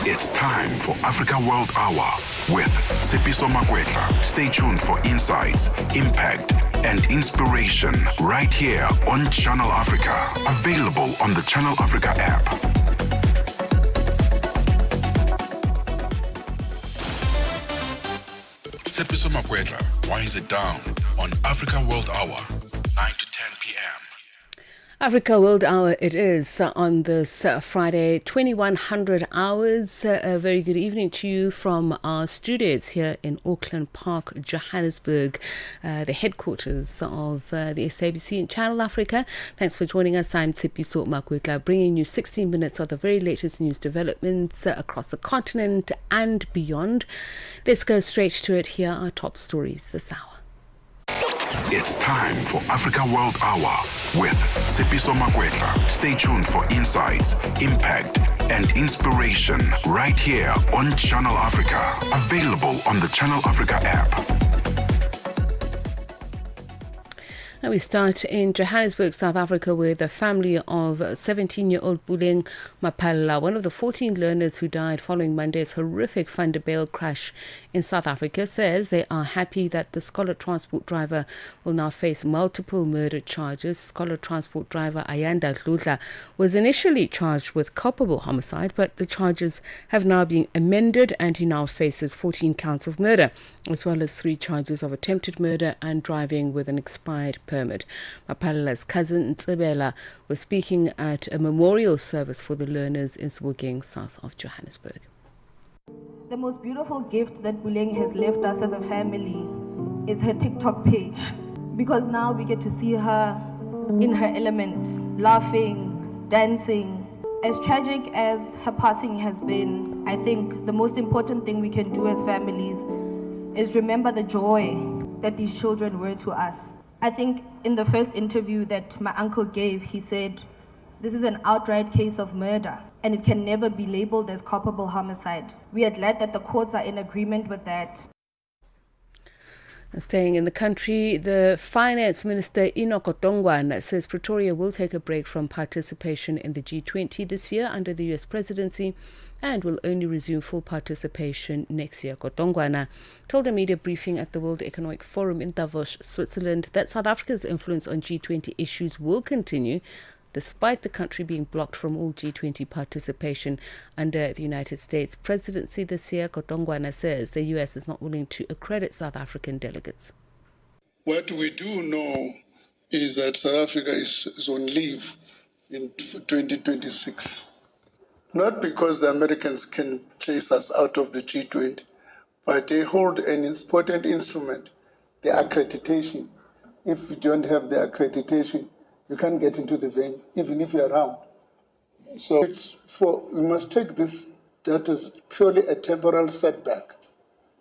It's time for Africa World Hour with Tsepiso Makwetla. Stay tuned for insights, impact, and inspiration right here on Channel Africa. Available on the Channel Africa app. Tsepiso Makwetla winds it down on Africa World Hour, 9 to 10 p.m. Africa World Hour it is on this Friday, 2100 hours. A very good evening to you from our studios here in Auckland Park, Johannesburg, the headquarters of the SABC in Channel Africa. Thanks for joining us. I'm Tsepiso Makwetla, bringing you 16 minutes of the very latest news developments across the continent and beyond. Let's go straight to it. Here are top stories this hour. It's time for Africa World Hour with Tsepiso Makwetla. Stay tuned for insights, impact, and inspiration right here on Channel Africa. Available on the Channel Africa app. And we start in Johannesburg, South Africa, where the family of 17-year-old Tsepiso Makwetla, one of the 14 learners who died following Monday's horrific Vanderbijl crash in South Africa, says they are happy that the scholar transport driver will now face multiple murder charges. Scholar transport driver Ayanda Dludla was initially charged with culpable homicide, but the charges have now been amended and he now faces 14 counts of murder, as well as 3 charges of attempted murder and driving with an expired permit. Makwetla's cousin Tsebela was speaking at a memorial service for the learners in Sebokeng, south of Johannesburg. The most beautiful gift that Buleng has left us as a family is her TikTok page, because now we get to see her in her element, laughing, dancing. As tragic as her passing has been, I think the most important thing we can do as families is remember the joy that these children were to us. I think in the first interview that my uncle gave, he said, this is an outright case of murder and it can never be labeled as culpable homicide. We are glad that the courts are in agreement with that. Staying in the country, the Finance Minister Enoch Godongwana says Pretoria will take a break from participation in the G20 this year under the US presidency and will only resume full participation next year. Godongwana told a media briefing at the World Economic Forum in Davos, Switzerland, that South Africa's influence on G20 issues will continue despite the country being blocked from all G20 participation under the United States presidency this year. Godongwana says the US is not willing to accredit South African delegates. What we do know is that South Africa is on leave in 2026. Not because the Americans can chase us out of the G20, but they hold an important instrument, the accreditation. If you don't have the accreditation, you can't get into the venue, even if you're around. So we must take this that is purely a temporal setback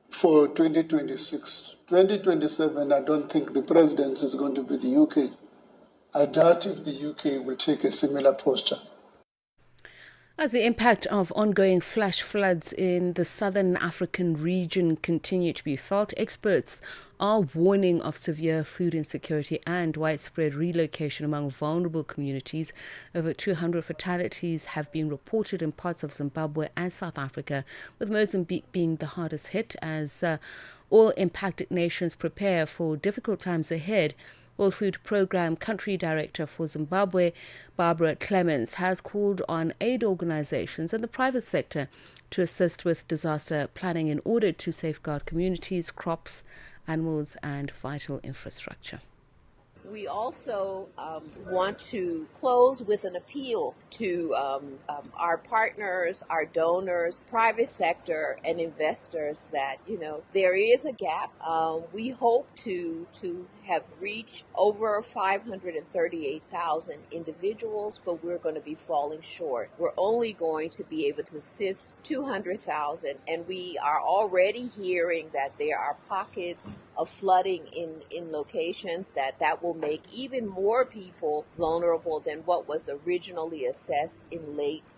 for 2026. 2027, I don't think the presidency is going to be the UK. I doubt if the UK will take a similar posture. As the impact of ongoing flash floods in the southern African region continue to be felt, experts are warning of severe food insecurity and widespread relocation among vulnerable communities. Over 200 fatalities have been reported in parts of Zimbabwe and South Africa, with Mozambique being the hardest hit as all impacted nations prepare for difficult times ahead. World Food Programme Country Director for Zimbabwe, Barbara Clements, has called on aid organizations and the private sector to assist with disaster planning in order to safeguard communities, crops, animals, and vital infrastructure. We also want to close with an appeal to our partners, our donors, private sector, and investors that, there is a gap. We hope to have reached over 538,000 individuals, but we're going to be falling short. We're only going to be able to assist 200,000, and we are already hearing that there are pockets of flooding in locations that will make even more people vulnerable than what was originally assessed in late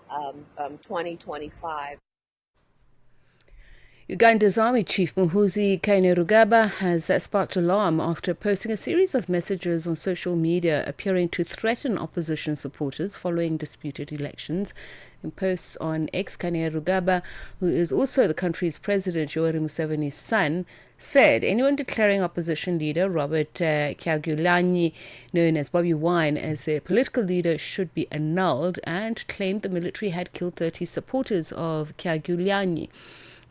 2025. Uganda's army chief Muhoozi Kainerugaba has sparked alarm after posting a series of messages on social media appearing to threaten opposition supporters following disputed elections. In posts on X, Kainerugaba, who is also the country's president, Yoweri Museveni's son, said anyone declaring opposition leader Robert Kyagulanyi, known as Bobby Wine, as their political leader should be annulled, and claimed the military had killed 30 supporters of Kyagulanyi.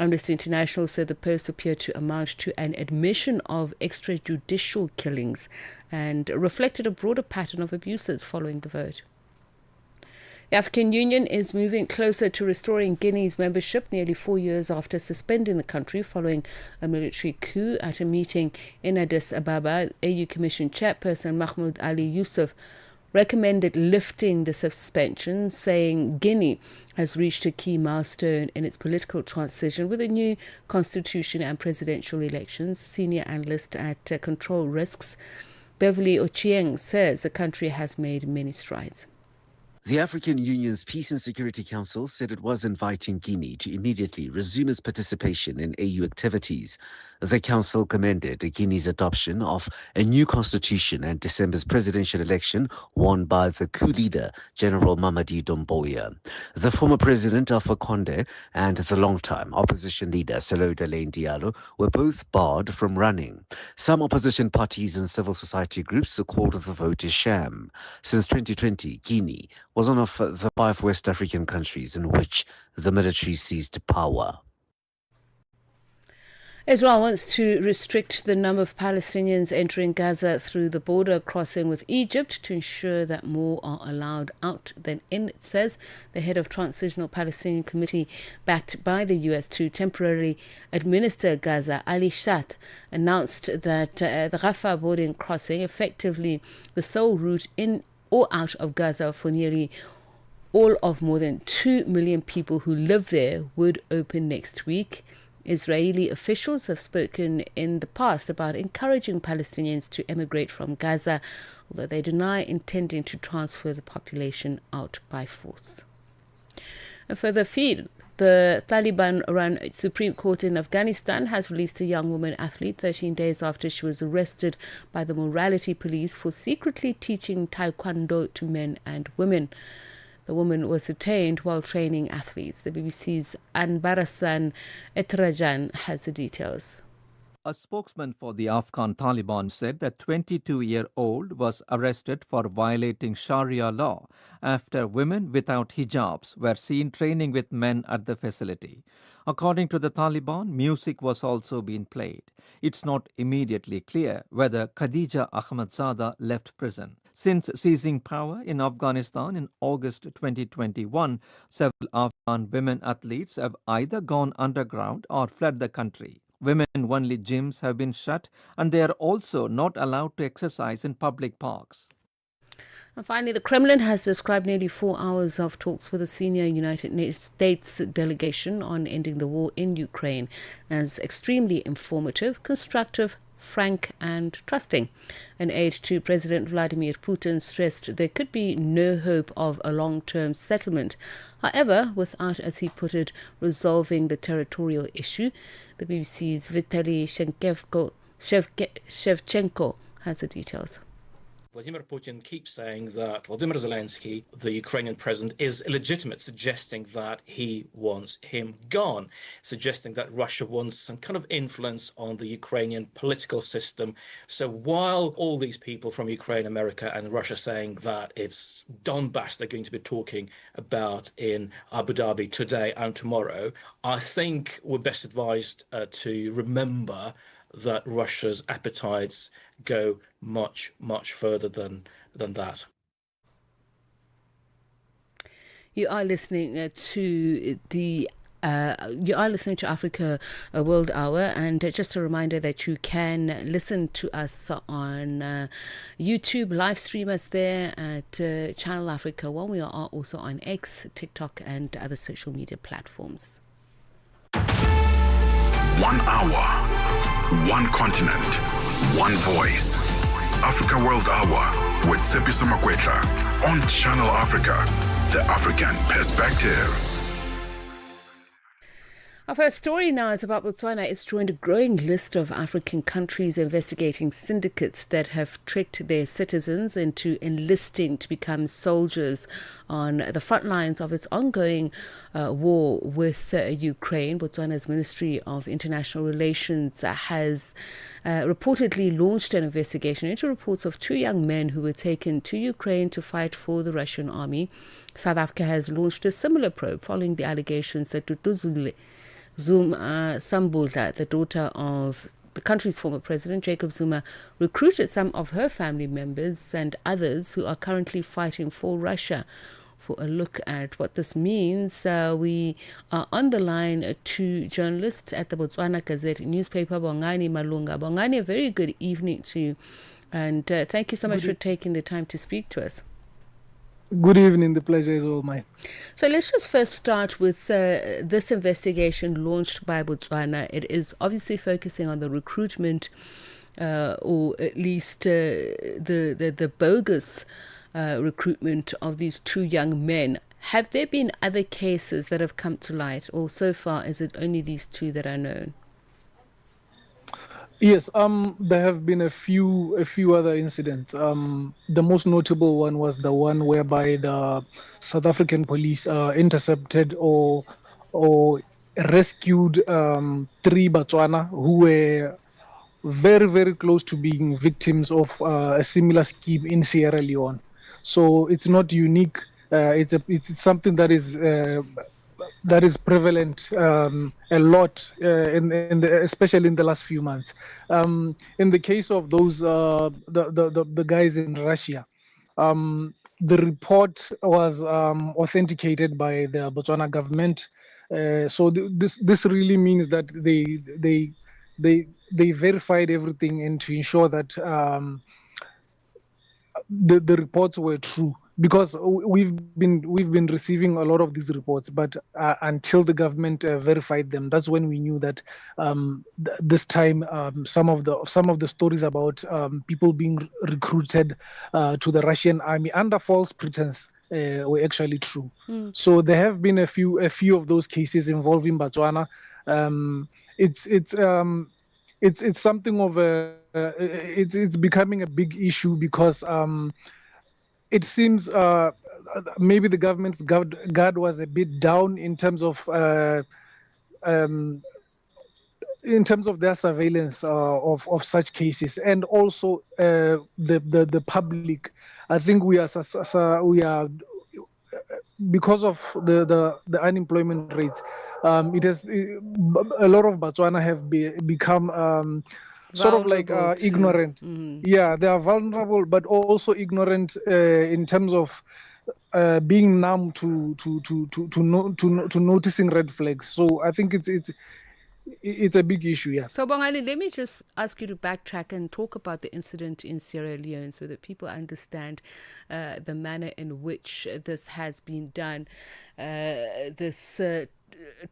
Amnesty International said the posts appeared to amount to an admission of extrajudicial killings and reflected a broader pattern of abuses following the vote. The African Union is moving closer to restoring Guinea's membership nearly 4 years after suspending the country following a military coup. At a meeting in Addis Ababa, AU Commission chairperson Mahmoud Ali Yusuf recommended lifting the suspension, saying Guinea has reached a key milestone in its political transition with a new constitution and presidential elections. Senior analyst at Control Risks, Beverly Ochieng, says the country has made many strides. The African Union's Peace and Security Council said it was inviting Guinea to immediately resume its participation in AU activities. The council commended Guinea's adoption of a new constitution and December's presidential election won by the coup leader, General Mamadi Doumbouya. The former president Alpha Condé and the longtime opposition leader Selo Dalein Diallo were both barred from running. Some opposition parties and civil society groups called the vote a sham. Since 2020, Guinea was one of the 5 West African countries in which the military seized power. Israel wants to restrict the number of Palestinians entering Gaza through the border crossing with Egypt to ensure that more are allowed out than in, it says. The head of Transitional Palestinian Committee, backed by the U.S. to temporarily administer Gaza, Ali Shat, announced that the Rafah border crossing, effectively the sole route in or out of Gaza for nearly all of more than 2 million people who live there, would open next week. Israeli officials have spoken in the past about encouraging Palestinians to emigrate from Gaza, although they deny intending to transfer the population out by force. And further afield, the Taliban-run Supreme Court in Afghanistan has released a young woman athlete 13 days after she was arrested by the morality police for secretly teaching taekwondo to men and women. The woman was detained while training athletes. The BBC's Anbarasan Etrajan has the details. A spokesman for the Afghan Taliban said that 22-year-old was arrested for violating Sharia law after women without hijabs were seen training with men at the facility. According to the Taliban, music was also being played. It's not immediately clear whether Khadija Ahmadzada left prison. Since seizing power in Afghanistan in August 2021, several Afghan women athletes have either gone underground or fled the country. Women-only gyms have been shut, and they are also not allowed to exercise in public parks. And finally, the Kremlin has described nearly 4 hours of talks with a senior United States delegation on ending the war in Ukraine as extremely informative, constructive, frank and trusting. An aide to President Vladimir Putin stressed there could be no hope of a long-term settlement. However, without, as he put it, resolving the territorial issue. The BBC's Vitaly Shevchenko has the details. Vladimir Putin keeps saying that Volodymyr Zelensky, the Ukrainian president, is illegitimate, suggesting that he wants him gone, suggesting that Russia wants some kind of influence on the Ukrainian political system. So while all these people from Ukraine, America and Russia saying that it's Donbass they're going to be talking about in Abu Dhabi today and tomorrow, I think we're best advised to remember that Russia's appetites go much, much further than that. You are listening to Africa World Hour, and just a reminder that you can listen to us on YouTube, live stream us there at Channel Africa 1. We are also on X, TikTok and other social media platforms. 1 hour, one continent, one voice. Africa World Hour with Tsepiso Makwetla on Channel Africa, the African perspective. Our first story now is about Botswana. It's joined a growing list of African countries investigating syndicates that have tricked their citizens into enlisting to become soldiers on the front lines of its ongoing war with Ukraine. Botswana's Ministry of International Relations has reportedly launched an investigation into reports of 2 young men who were taken to Ukraine to fight for the Russian army. South Africa has launched a similar probe following the allegations that Duduzile Zuma Sambudla, the daughter of the country's former president, Jacob Zuma, recruited some of her family members and others who are currently fighting for Russia. For a look at what this means, we are on the line to journalist at the Botswana Gazette newspaper, Bongani Malunga. Bongani, a very good evening to you, and thank you so much for taking the time to speak to us. Good evening. The pleasure is all mine. So let's just first start with this investigation launched by Botswana. It is obviously focusing on the recruitment, or at least the bogus recruitment of these 2 young men. Have there been other cases that have come to light, or so far is it only these 2 that are known? Yes, there have been a few other incidents. The most notable one was the one whereby the South African police intercepted or rescued 3 Botswana who were very, very close to being victims of a similar scheme in Sierra Leone. So it's not unique. It's something that is prevalent a lot, especially in the last few months. In the case of those the guys in Russia, the report was authenticated by the Botswana government. So this really means that they verified everything and to ensure that the reports were true, because we've been receiving a lot of these reports, but until the government verified them, that's when we knew that this time some of the stories about people being recruited to the Russian army under false pretense were actually true. So there have been a few of those cases involving Botswana. It's something of a it's becoming a big issue because it seems maybe the government's guard was a bit down in terms of their surveillance of such cases, and also the public. I think we are because of the unemployment rates. It has a lot of Botswana have become sort of like ignorant. Yeah, they are vulnerable, but also ignorant in terms of being numb to noticing red flags. So I think it's a big issue. Yeah. So Bongani, let me just ask you to backtrack and talk about the incident in Sierra Leone so that people understand the manner in which this has been done. This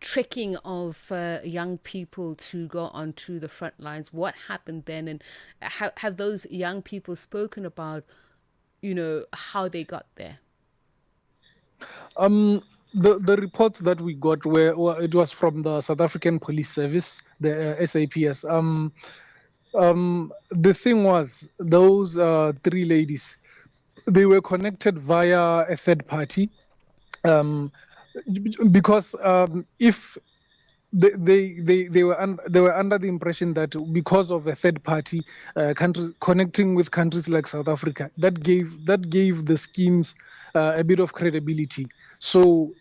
tricking of young people to go onto the front lines. What happened then, and have those young people spoken about, how they got there? The reports that we got it was from the South African Police Service, the SAPS. The thing was, those 3 ladies, they were connected via a third party. Because if they were under the impression that because of a third party countries connecting with countries like South Africa, that gave the schemes a bit of credibility. So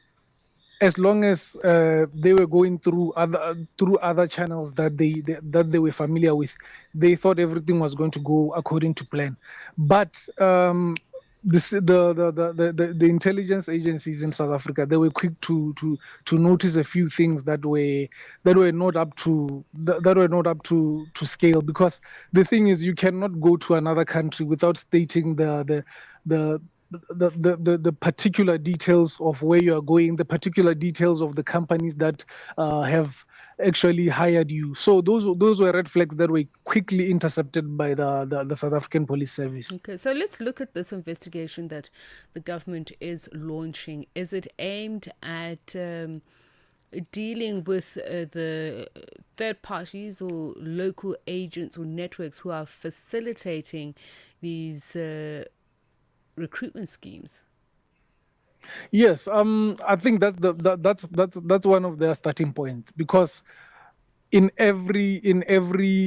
as long as they were going through other channels that they were familiar with, they thought everything was going to go according to plan. But the intelligence agencies in South Africa, they were quick to notice a few things that were not up to scale, because the thing is, you cannot go to another country without stating the particular details of where you are going, the particular details of the companies that have actually hired you. So those were red flags that were quickly intercepted by the South African Police Service. Okay, so let's look at this investigation that the government is launching. Is it aimed at dealing with the third parties or local agents or networks who are facilitating these recruitment schemes? Yes, I think that's one of their starting points, because in every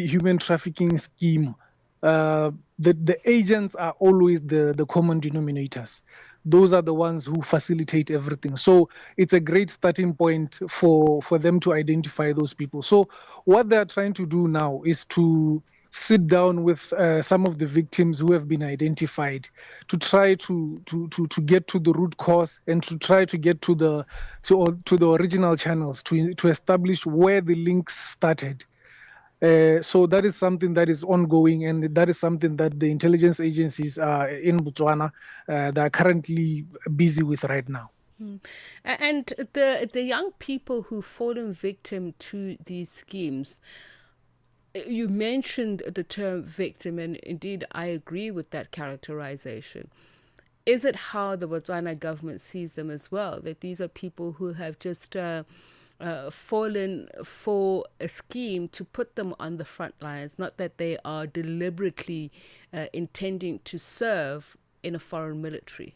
human trafficking scheme, the agents are always the common denominators. Those are the ones who facilitate everything. So it's a great starting point for them to identify those people. So what they're trying to do now is to sit down with some of the victims who have been identified, to try to get to the root cause, and to try to get to the original channels, to establish where the links started. So that is something that is ongoing, and that is something that the intelligence agencies in Botswana they are currently busy with right now. And the young people who've fallen victim to these schemes, you mentioned the term victim, and indeed I agree with that characterization. Is it how the Botswana government sees them as well, that these are people who have just fallen for a scheme to put them on the front lines, not that they are deliberately intending to serve in a foreign military?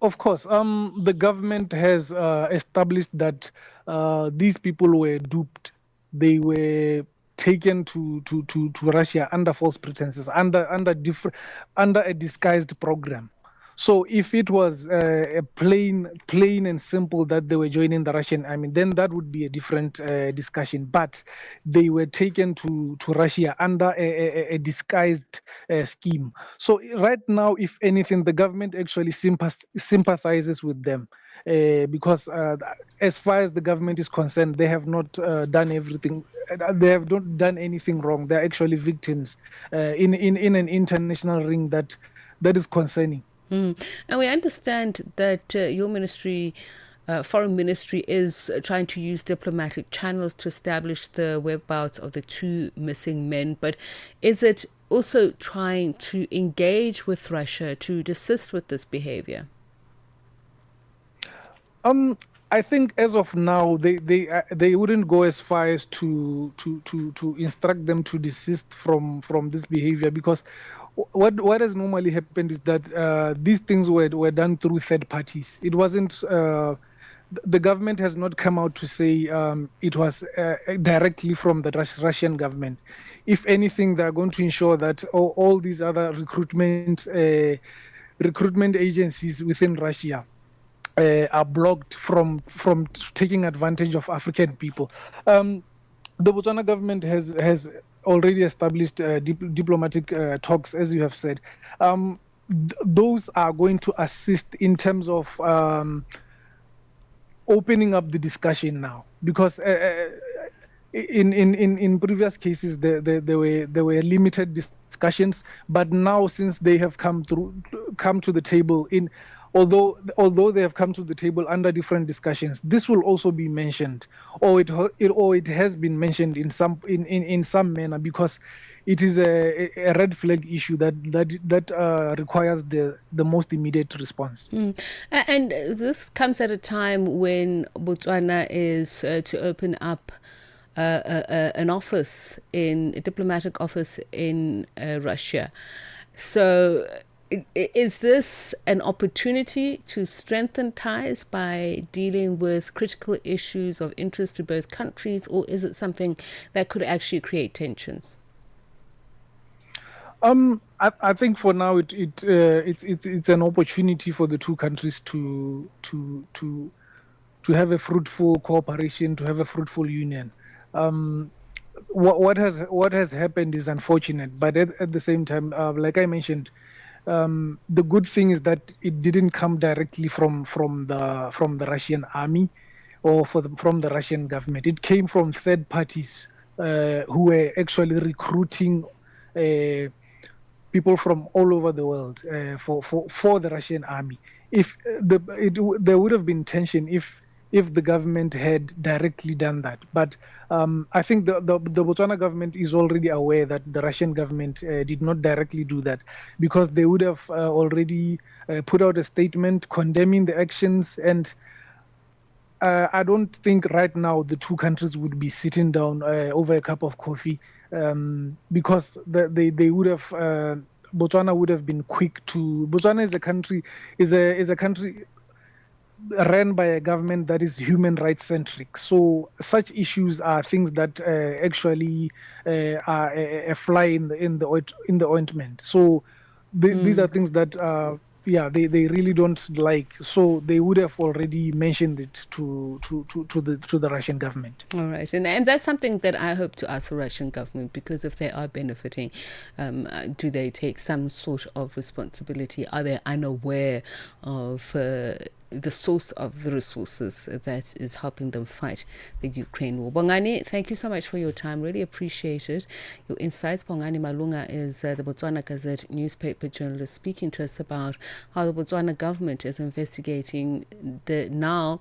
Of course, the government has established that these people were duped. They were taken to Russia under false pretenses, under a disguised program. So if it was a plain and simple that they were joining the Russian army, then that would be a different discussion. But they were taken to Russia under a disguised scheme. So right now, if anything, the government actually sympathizes with them. Because as far as the government is concerned, they have not done everything. They have not done anything wrong. They're actually victims in an international ring that is concerning. And we understand that your ministry, foreign ministry, is trying to use diplomatic channels to establish the whereabouts of the two missing men. But is it also trying to engage with Russia to desist with this behavior? I think as of now, they wouldn't go as far as to instruct them to desist from this behavior, because what has normally happened is that these things were done through third parties. It wasn't. The government has not come out to say it was directly from the Russian government. If anything, they are going to ensure that all these other recruitment agencies within Russia are blocked from taking advantage of African people. The Botswana government has already established diplomatic talks, as you have said. Those are going to assist in terms of opening up the discussion now, because in previous cases there were limited discussions, but now, since they have come to the table although they have come to the table under different discussions, this will also be mentioned, or it has been mentioned in some manner, because it is a red flag issue that requires the most immediate response. And this comes at a time when Botswana is to open up an office, a diplomatic office in Russia. So is this an opportunity to strengthen ties by dealing with critical issues of interest to both countries, or is it something that could actually create tensions? I think for now it's an opportunity for the two countries to have a fruitful cooperation, to have a fruitful union. What has happened is unfortunate, but at the same time, like I mentioned, the good thing is that it didn't come directly from the Russian army or from the Russian government. It came from third parties who were actually recruiting people from all over the world for the Russian army. If there would have been tension if the government had directly done that. But I think the Botswana government is already aware that the Russian government did not directly do that, because they would have already put out a statement condemning the actions. And I don't think right now the two countries would be sitting down over a cup of coffee because they would have Botswana would have been quick to. Botswana is a country ran by a government that is human rights centric. So such issues are things that actually are a fly in the ointment. So these are things that they really don't like. So they would have already mentioned it to the Russian government. All right, and that's something that I hope to ask the Russian government, because if they are benefiting, do they take some sort of responsibility? Are they unaware of the source of the resources that is helping them fight the Ukraine war? Bongani, thank you so much for your time. Really appreciate it. Your insights. Bongani Malunga is the Botswana Gazette newspaper journalist, speaking to us about how the Botswana government is investigating the now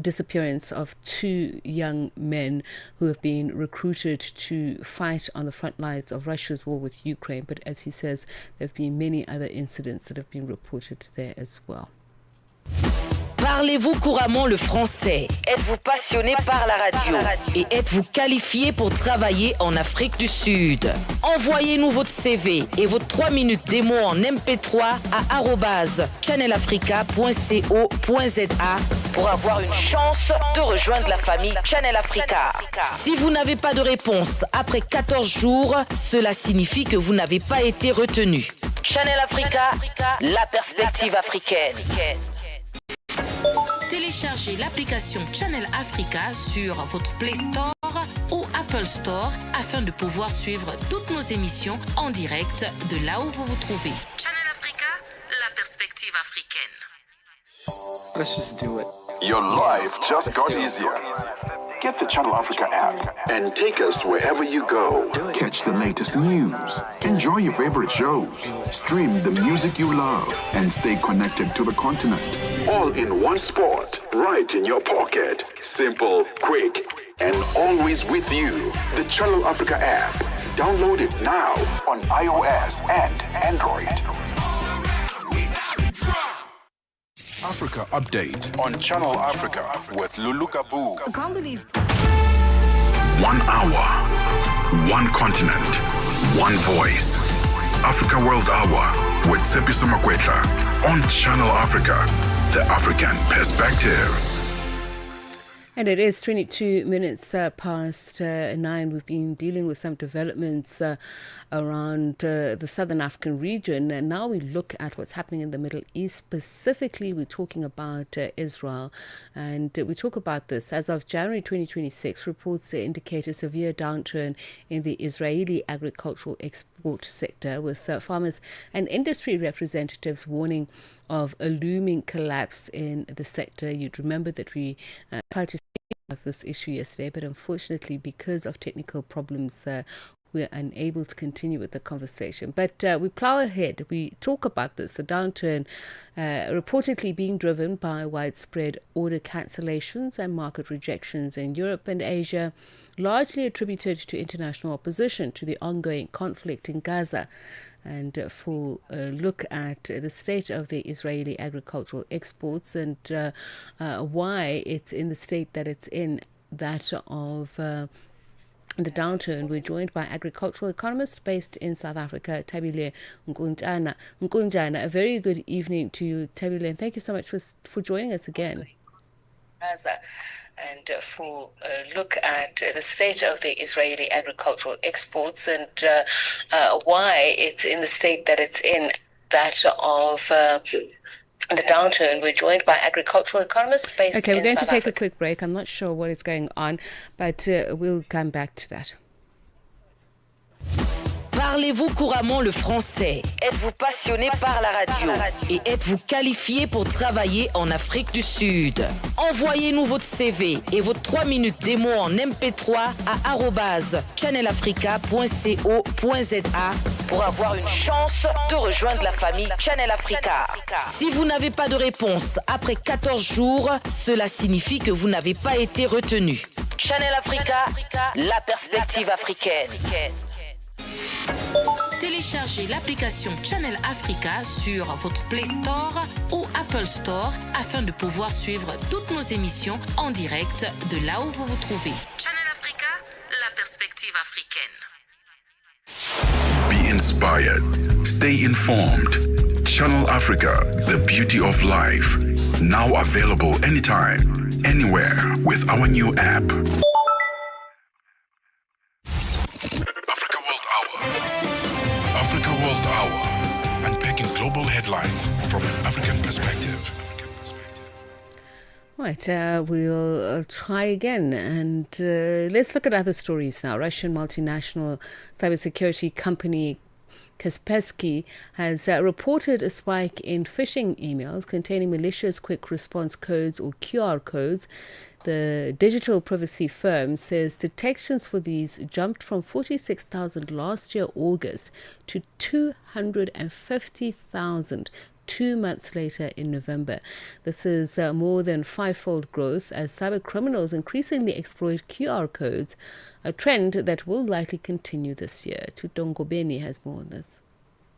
disappearance of 2 young men who have been recruited to fight on the front lines of Russia's war with Ukraine. But as he says, there have been many other incidents that have been reported there as well. Parlez-vous couramment le français? Êtes-vous passionné par la radio? Et êtes-vous qualifié pour travailler en Afrique du Sud? Envoyez-nous votre CV et votre 3 minutes démo en MP3 à @channelafrica.co.za pour avoir une chance de rejoindre la famille Channel Africa. Si vous n'avez pas de réponse après 14 jours, cela signifie que vous n'avez pas été retenu. Channel Africa, la perspective africaine. Téléchargez l'application Channel Africa sur votre Play Store ou Apple Store afin de pouvoir suivre toutes nos émissions en direct de là où vous vous trouvez. Channel Africa, la perspective africaine. Let's just do it. Your life just got easier. Get the Channel Africa app and take us wherever you go. Catch the latest news, enjoy your favorite shows, stream the music you love, and stay connected to the continent. All in one spot, right in your pocket. Simple, quick, and always with you. The Channel Africa app. Download it now on iOS and Android. Africa Update on Channel Africa with Lulu Kabu. I can't believe 1 hour, one continent, one voice. Africa World Hour with Tsepiso Makwetla on Channel Africa, the African perspective. And it is 22 minutes past 9. We've been dealing with some developments around the southern African region. And now we look at what's happening in the Middle East. Specifically, we're talking about Israel. And we talk about this. As of January 2026, reports indicate a severe downturn in the Israeli agricultural export sector, with farmers and industry representatives warning of a looming collapse in the sector. You'd remember that we tried to speak about this issue yesterday, but unfortunately, because of technical problems, we're unable to continue with the conversation. But we plow ahead. We talk about this, the downturn reportedly being driven by widespread order cancellations and market rejections in Europe and Asia, largely attributed to international opposition to the ongoing conflict in Gaza. And for a look at the state of the Israeli agricultural exports and why it's in the state that it's in, that of the downturn, we're joined by agricultural economist based in South Africa, Thabile Nkunjana. A very good evening to you, Thabile, and thank you so much for joining us again. And for a look at the state of the Israeli agricultural exports and why it's in the state that it's in, that of the downturn, we're joined by agricultural economists based in South Africa. Okay, we're going to take a quick break. I'm not sure what is going on, but we'll come back to that. Parlez-vous couramment le français? Êtes-vous passionné par la radio? Et êtes-vous qualifié pour travailler en Afrique du Sud? Envoyez-nous votre CV et votre 3 minutes démo en MP3 à @channelafrica.co.za pour avoir une chance de rejoindre la famille Channel Africa. Si vous n'avez pas de réponse après 14 jours, cela signifie que vous n'avez pas été retenu. Channel Africa, la perspective africaine. téléchargez l'application Channel Africa sur votre Play Store ou Apple Store afin de pouvoir suivre toutes nos émissions en direct de là où vous vous trouvez. Channel Africa, la perspective africaine. Be inspired. Stay informed. Channel Africa, the beauty of life. Now available anytime, anywhere with our new app. Africa World Hour. Africa World Hour. Unpacking global headlines from an African perspective. Right, we'll try again and let's look at other stories now. Russian multinational cybersecurity company Kaspersky has reported a spike in phishing emails containing malicious quick response codes or QR codes. The digital privacy firm says detections for these jumped from 46,000 last year August to 250,000 2 months later in November. This is more than fivefold growth as cyber criminals increasingly exploit QR codes, a trend that will likely continue this year. Tutongobeni has more on this.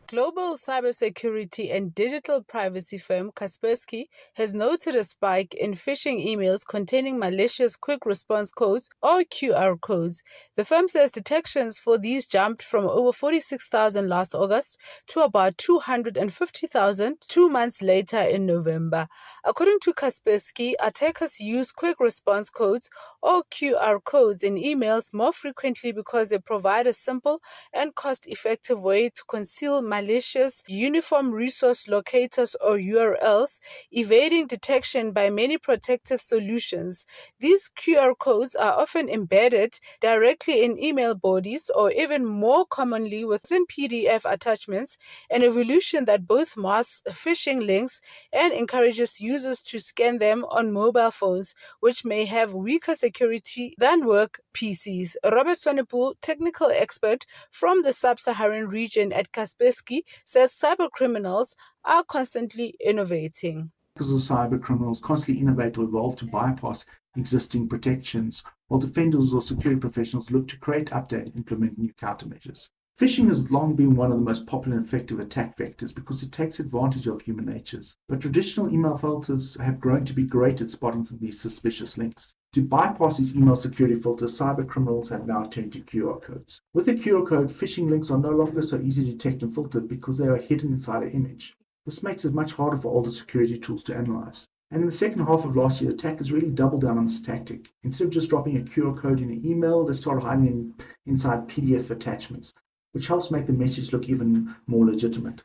Global cybersecurity and digital privacy firm Kaspersky has noted a spike in phishing emails containing malicious quick response codes or QR codes. The firm says detections for these jumped from over 46,000 last August to about 250,000 2 months later in November. According to Kaspersky, attackers use quick response codes or QR codes in emails more frequently because they provide a simple and cost-effective way to conceal malicious uniform resource locators or URLs, evading detection by many protective solutions. These QR codes are often embedded directly in email bodies or even more commonly within PDF attachments, an evolution that both masks phishing links and encourages users to scan them on mobile phones, which may have weaker security than work PCs. Robert Swanepoel, technical expert from the sub-Saharan region at Kaspersky, says cyber criminals are constantly innovating. Because the cyber criminals constantly innovate or evolve to bypass existing protections, while defenders or security professionals look to create, update, and implement new countermeasures. Phishing has long been one of the most popular and effective attack vectors because it takes advantage of human natures. But traditional email filters have grown to be great at spotting these suspicious links. To bypass these email security filters, cyber criminals have now turned to QR codes. With a QR code, phishing links are no longer so easy to detect and filter because they are hidden inside an image. This makes it much harder for older security tools to analyze. And in the second half of last year, attackers really doubled down on this tactic. Instead of just dropping a QR code in an email, they started hiding inside PDF attachments, which helps make the message look even more legitimate.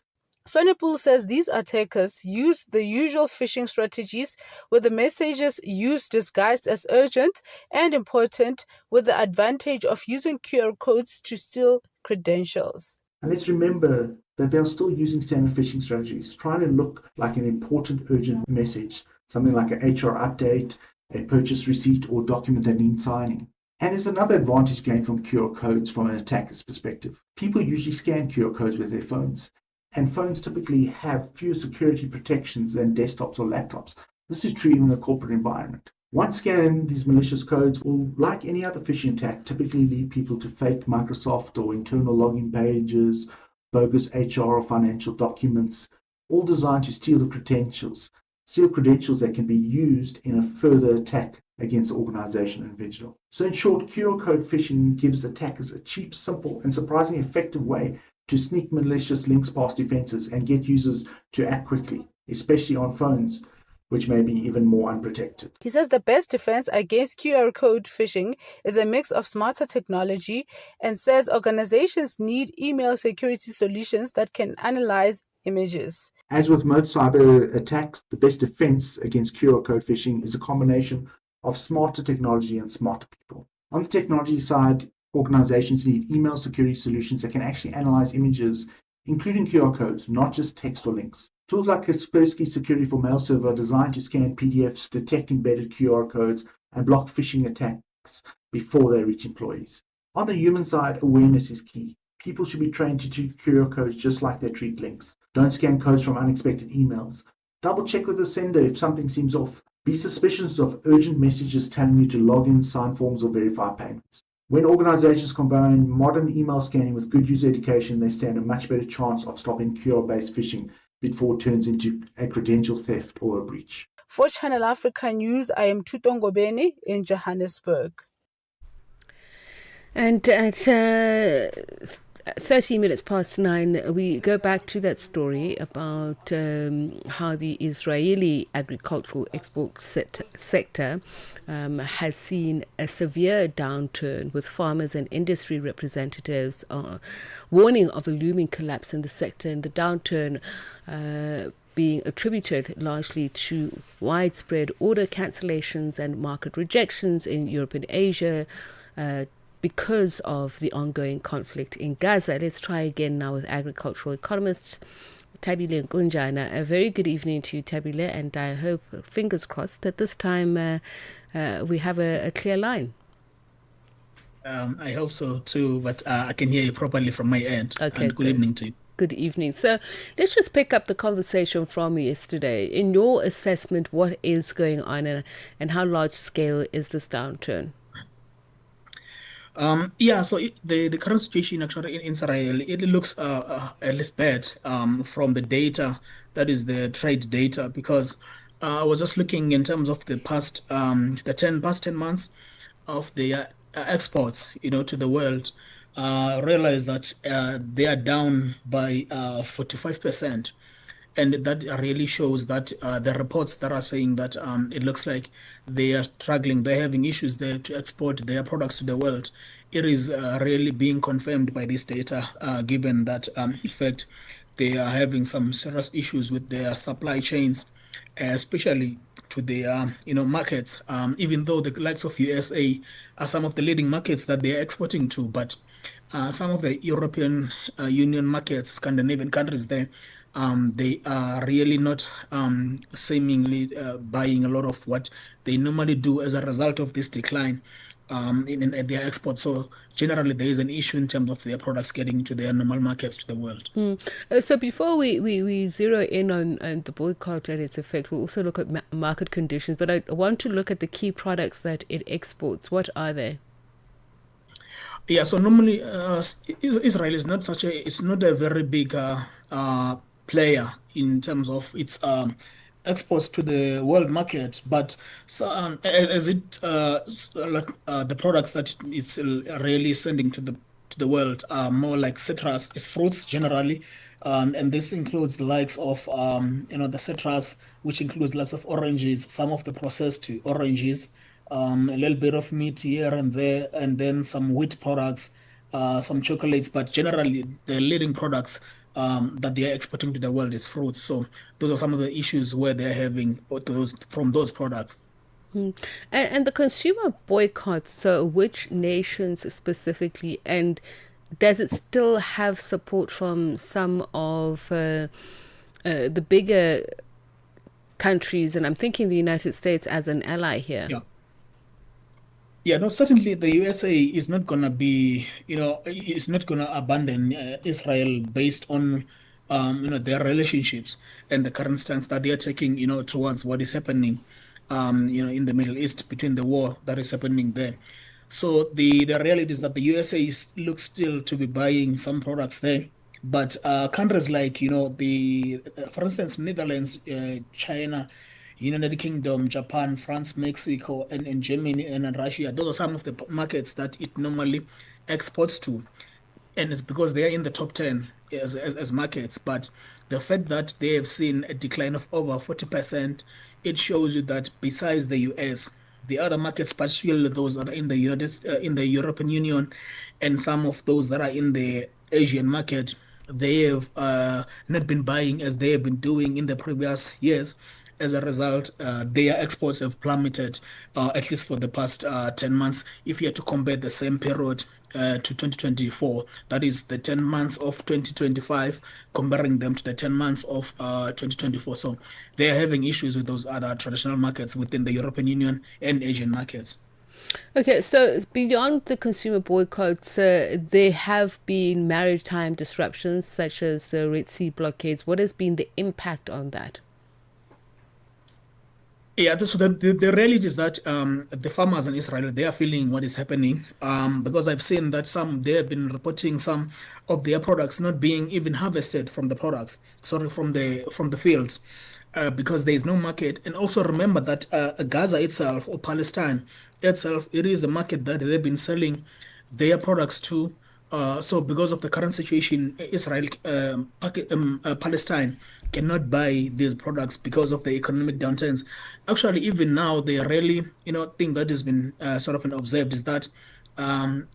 Swanepoel says these attackers use the usual phishing strategies with the messages used disguised as urgent and important, with the advantage of using QR codes to steal credentials. And let's remember that they're still using standard phishing strategies, trying to look like an important urgent message, something like an HR update, a purchase receipt, or document that needs signing. And there's another advantage gained from QR codes from an attacker's perspective. People usually scan QR codes with their phones, and phones typically have fewer security protections than desktops or laptops. This is true in a corporate environment. Once scanned, these malicious codes will, like any other phishing attack, typically lead people to fake Microsoft or internal login pages, bogus HR or financial documents, all designed to steal the credentials that can be used in a further attack against the organization or individual. So in short, QR code phishing gives attackers a cheap, simple, and surprisingly effective way to sneak malicious links past defenses and get users to act quickly, especially on phones, which may be even more unprotected. He says the best defense against QR code phishing is a mix of smarter technology, and says organizations need email security solutions that can analyze images. As with most cyber attacks, the best defense against QR code phishing is a combination of smarter technology and smarter people. On the technology side, organizations need email security solutions that can actually analyze images, including QR codes, not just text or links. Tools like Kaspersky Security for Mail Server are designed to scan PDFs, detect embedded QR codes, and block phishing attacks before they reach employees. On the human side, awareness is key. People should be trained to treat QR codes just like they treat links. Don't scan codes from unexpected emails. Double check with the sender if something seems off. Be suspicious of urgent messages telling you to log in, sign forms, or verify payments. When organizations combine modern email scanning with good user education, they stand a much better chance of stopping QR-based phishing before it turns into a credential theft or a breach. For Channel Africa News, I am Tutongo Beni in Johannesburg. And at 30 minutes past 9, we go back to that story about how the Israeli agricultural export sector has seen a severe downturn, with farmers and industry representatives warning of a looming collapse in the sector, and the downturn being attributed largely to widespread order cancellations and market rejections in Europe and Asia, because of the ongoing conflict in Gaza. Let's try again now with agricultural economist Thabile Nkunjana. A very good evening to you, Thabile, and I hope, fingers crossed, that this time we have a clear line. I hope so too, but I can hear you properly from my end. Okay, and good evening to you. Good evening. So let's just pick up the conversation from yesterday. In your assessment, what is going on, and how large scale is this downturn? So the current situation actually in Israel, it looks at least bad from the data, that is the trade data, because I was just looking in terms of the past 10 months of the exports, to the world. Realize that they are down by 45%. And that really shows that the reports that are saying that it looks like they are struggling, they're having issues there to export their products to the world. It is really being confirmed by this data, given that, in fact, they are having some serious issues with their supply chains, especially to their markets, even though the likes of USA are some of the leading markets that they are exporting to, but some of the European Union markets, Scandinavian countries there, they are really not seemingly buying a lot of what they normally do as a result of this decline in their exports. So generally there is an issue in terms of their products getting to their normal markets to the world. So before we zero in on the boycott and its effect, we'll also look at market conditions, but I want to look at the key products that it exports. What are they? Yeah, so normally Israel is not it's not a very big player in terms of its exports to the world market, but as it the products that it's really sending to the world are more like citrus, it's fruits generally, and this includes the likes of the citrus, which includes lots of oranges, some of the processed oranges, a little bit of meat here and there, and then some wheat products, some chocolates, but generally the leading products that they are exporting to the world is fruits. So those are some of the issues where they're having from those products. And the consumer boycotts, so which nations specifically, and does it still have support from some of the bigger countries? And I'm thinking the United States as an ally here. Yeah, no, certainly the USA is not going to be, is not going to abandon Israel based on, their relationships and the current stance that they are taking, towards what is happening, in the Middle East, between the war that is happening there. So the reality is that the USA looks still to be buying some products there, but countries like, for instance, Netherlands, China, United Kingdom, Japan, France, Mexico, and Germany and Russia. Those are some of the markets that it normally exports to. And it's because they are in the top 10 as markets. But the fact that they have seen a decline of over 40%, it shows you that besides the US, the other markets, particularly those that are in the European Union, and some of those that are in the Asian market, they have not been buying as they have been doing in the previous years. As a result, their exports have plummeted, at least for the past 10 months. If you had to compare the same period to 2024, that is the 10 months of 2025, comparing them to the 10 months of 2024. So they are having issues with those other traditional markets within the European Union and Asian markets. Okay, so beyond the consumer boycotts, there have been maritime disruptions such as the Red Sea blockades. What has been the impact on that? Yeah, so the reality is that the farmers in Israel, they are feeling what is happening because I've seen that they have been reporting some of their products not being even harvested from the products, sorry, from the fields, because there is no market. And also remember that Gaza itself or Palestine itself, it is the market that they've been selling their products to. So because of the current situation, Israel, Palestine cannot buy these products because of the economic downturns. Actually, even now, the really, thing that has been sort of observed is that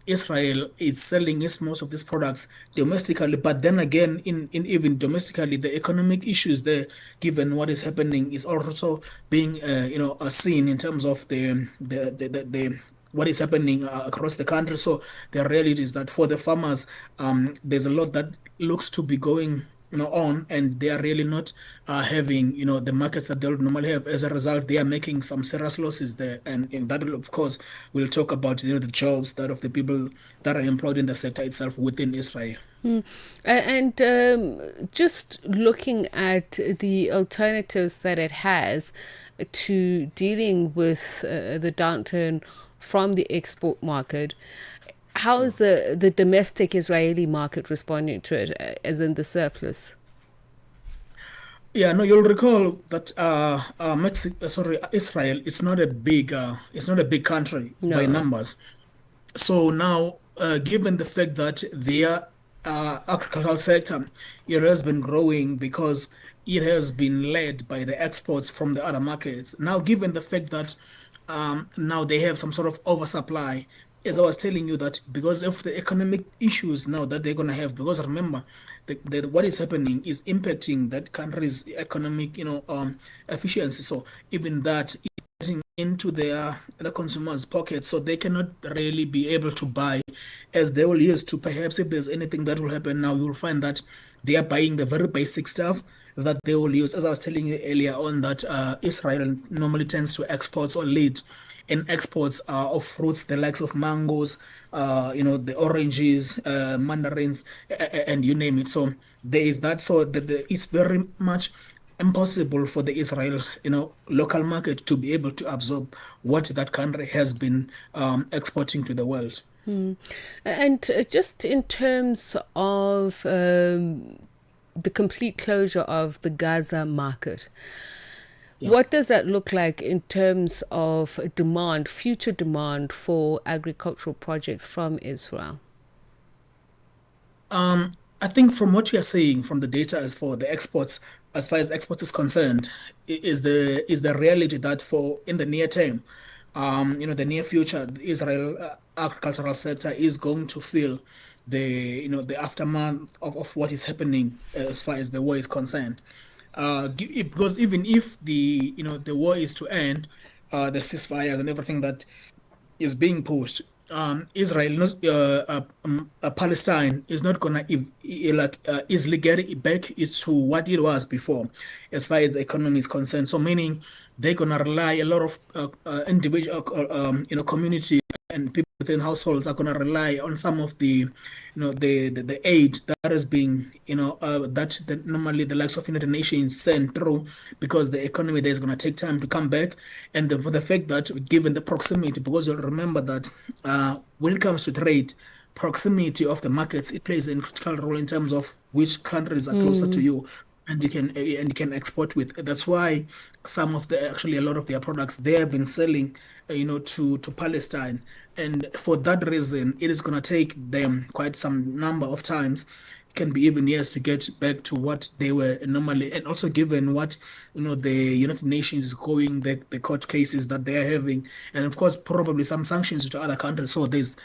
Israel is selling most of these products domestically, but then again, in even domestically, the economic issues there, given what is happening, is also being seen in terms of the what is happening across the country. So the reality is that for the farmers, there's a lot that looks to be going on, and they are really not having the markets that they would normally have. As a result, they are making some serious losses there, and in that, of course, we'll talk about the jobs that of the people that are employed in the sector itself within Israel. And just looking at the alternatives that it has to dealing with the downturn from the export market, how is the domestic Israeli market responding to it, as in the surplus? Yeah, no, you'll recall that Israel is not a big country by numbers. So now, given the fact that their agricultural sector, it has been growing because it has been led by the exports from the other markets. Now, given the fact that now they have some sort of oversupply, as I was telling you, that because of the economic issues now that they're going to have, because remember, what is happening is impacting that country's economic, efficiency. So even that is getting into the consumers' pockets, so they cannot really be able to buy as they will used to. Perhaps if there's anything that will happen now, you will find that they are buying the very basic stuff that they will use. As I was telling you earlier on, that Israel normally tends to export or lead in exports of fruits, the likes of mangoes, the oranges, mandarins, and you name it. So there is that. So it's very much impossible for the Israel, local market to be able to absorb what that country has been exporting to the world. And just in terms of the complete closure of the Gaza market, what does that look like in terms of demand, future demand for agricultural projects from Israel? I think from what you are saying from the data as for the exports, as far as export is concerned, is the reality that for in the near term, the near future, the Israel agricultural sector is going to feel the aftermath of what is happening as far as the war is concerned. Because even if the war is to end, the ceasefires and everything that is being pushed, Israel, Palestine is not gonna easily get it back to what it was before, as far as the economy is concerned. So meaning they're gonna rely a lot of individual, community and people within households are gonna rely on some of the aid that is being that normally the likes of United Nations send through, because the economy there is gonna take time to come back, and the fact that given the proximity, because you'll remember that when it comes to trade, proximity of the markets, it plays a critical role in terms of which countries are closer to you, and you can export with. That's why a lot of their products they have been selling, to Palestine, and for that reason, it is going to take them quite some number of times. Can be even years to get back to what they were normally, and also given what the United Nations is going, the court cases that they are having, and of course probably some sanctions to other countries. So there's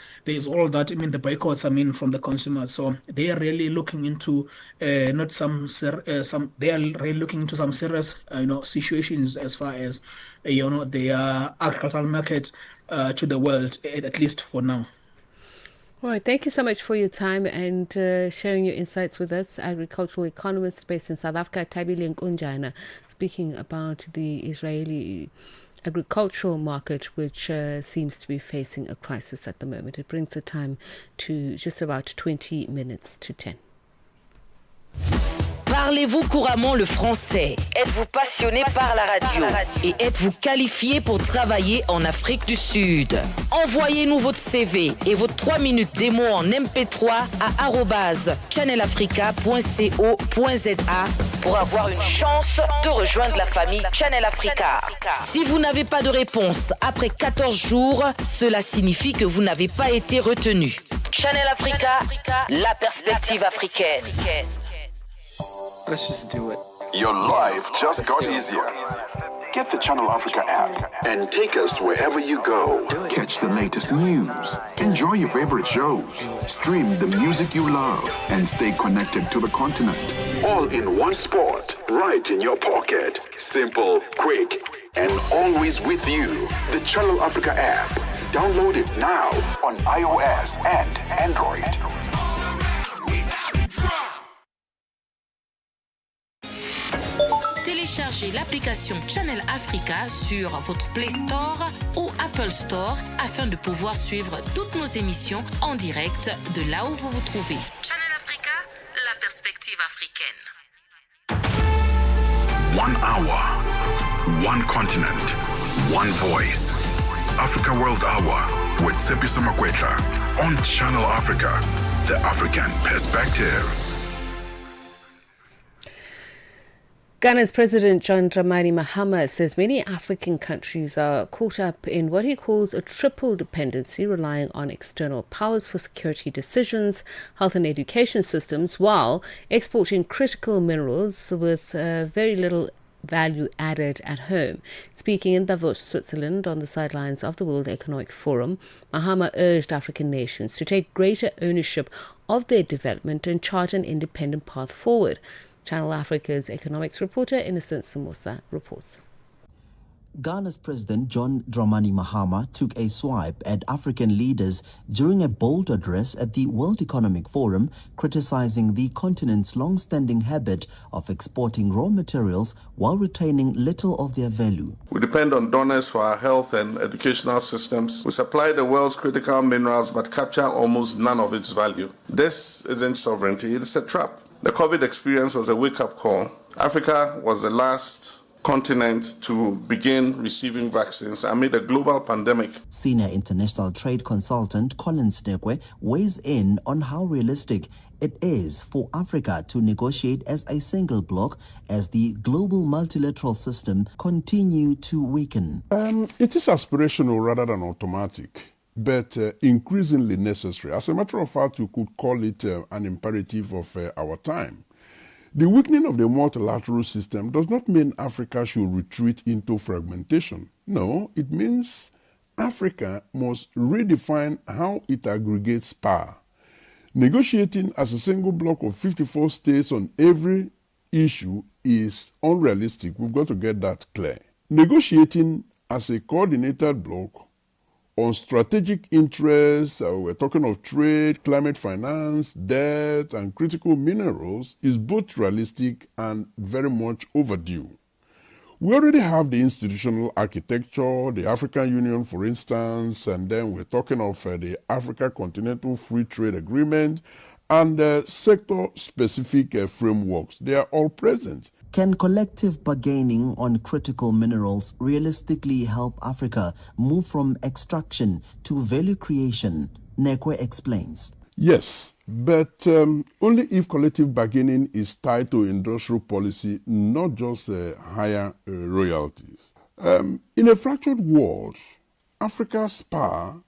all that. I mean, the boycotts, from the consumers. So they are really looking into they are really looking into some serious situations as far as the agricultural market to the world, at least for now. All right, thank you so much for your time and sharing your insights with us. Agricultural economist based in South Africa, Thabile Nkunjana, speaking about the Israeli agricultural market, which seems to be facing a crisis at the moment. It brings the time to just about 20 minutes to 10. Parlez-vous couramment le français? Êtes-vous passionné par la radio? Et êtes-vous qualifié pour travailler en Afrique du Sud? Envoyez-nous votre CV et vos 3 minutes démo en MP3 à @channelafrica.co.za pour avoir une chance de rejoindre la famille Channel Africa. Si vous n'avez pas de réponse après 14 jours, cela signifie que vous n'avez pas été retenu. Channel Africa, la perspective africaine. Let's just do it. Your life just got easier. Get the Channel Africa app and take us wherever you go. Catch the latest news, enjoy your favorite shows, stream the music you love, and stay connected to the continent. All in one spot, right in your pocket. Simple, quick, and always with you. The Channel Africa app. Download it now on iOS and Android. Téléchargez l'application Channel Africa sur votre Play Store ou Apple Store afin de pouvoir suivre toutes nos émissions en direct de là où vous vous trouvez. Channel Africa, la perspective africaine. 1 hour, one continent, one voice. Africa World Hour with Tsepiso Makwetla on Channel Africa, the African perspective. Ghana's President John Dramani Mahama says many African countries are caught up in what he calls a triple dependency, relying on external powers for security decisions, health and education systems, while exporting critical minerals with very little value added at home. Speaking in Davos, Switzerland, on the sidelines of the World Economic Forum, Mahama urged African nations to take greater ownership of their development and chart an independent path forward. Channel Africa's economics reporter Innocent Samosa reports. Ghana's President John Dramani Mahama took a swipe at African leaders during a bold address at the World Economic Forum, criticizing the continent's long-standing habit of exporting raw materials while retaining little of their value. We depend on donors for our health and educational systems. We supply the world's critical minerals but capture almost none of its value. This isn't sovereignty, it's a trap. The COVID experience was a wake-up call. Africa was the last continent to begin receiving vaccines amid a global pandemic. Senior international trade consultant Collins Nekwe weighs in on how realistic it is for Africa to negotiate as a single bloc as the global multilateral system continue to weaken. It is aspirational rather than automatic, but increasingly necessary. As a matter of fact, you could call it an imperative of our time. The weakening of the multilateral system does not mean Africa should retreat into fragmentation. No, it means Africa must redefine how it aggregates power. Negotiating as a single bloc of 54 states on every issue is unrealistic. We've got to get that clear. Negotiating as a coordinated bloc on strategic interests, we're talking of trade, climate finance, debt, and critical minerals, is both realistic and very much overdue. We already have the institutional architecture, the African Union, for instance, and then we're talking of the Africa Continental Free Trade Agreement and sector-specific frameworks. They are all present. Can collective bargaining on critical minerals realistically help Africa move from extraction to value creation? Nekwe explains. Yes, but only if collective bargaining is tied to industrial policy, not just higher royalties. In a fractured world, Africa's power